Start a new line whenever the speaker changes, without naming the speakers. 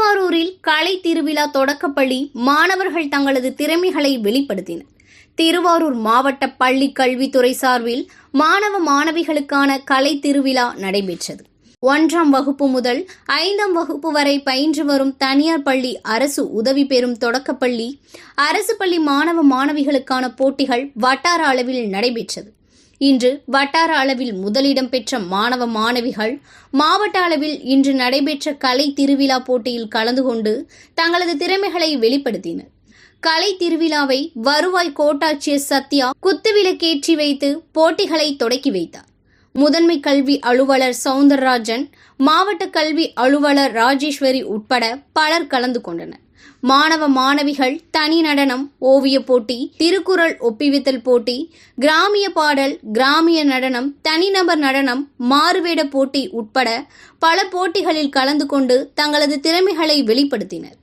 திருவாரூரில் கலை திருவிழா தொடக்கப்பள்ளி மாணவர்கள் தங்களது திறமைகளை வெளிப்படுத்தினர். திருவாரூர் மாவட்ட பள்ளி கல்வித்துறை சார்பில் மாணவ மாணவிகளுக்கான கலை திருவிழா நடைபெற்றது. 1ஆம் வகுப்பு முதல் 5ஆம் வகுப்பு வரை பயின்று வரும் தனியார் பள்ளி, அரசு உதவி பெறும் தொடக்கப்பள்ளி, அரசு பள்ளி மாணவ மாணவிகளுக்கான போட்டிகள் வட்டார அளவில் நடைபெற்றது. இன்று வட்டார அளவில் முதலிடம் பெற்ற மாணவ மாணவிகள் மாவட்ட அளவில் இன்று நடைபெற்ற கலை திருவிழா போட்டியில் கலந்து கொண்டு தங்களது திறமைகளை வெளிப்படுத்தினர். கலை திருவிழாவை வருவாய் கோட்டாட்சியர் சத்யா குத்துவிளக்கேற்றி வைத்து போட்டிகளை தொடக்கி வைத்தார். முதன்மை கல்வி அலுவலர் சவுந்தரராஜன், மாவட்ட கல்வி அலுவலர் ராஜேஸ்வரி உட்பட பலர் கலந்து கொண்டனர். மாணவ மாணவிகள் தனி நடனம், ஓவிய போட்டி, திருக்குறள் ஒப்பிவித்தல் போட்டி, கிராமிய பாடல், கிராமிய நடனம், தனிநபர் நடனம், மாறுவேட போட்டி உட்பட பல போட்டிகளில் கலந்து கொண்டு தங்களது திறமைகளை வெளிப்படுத்தினர்.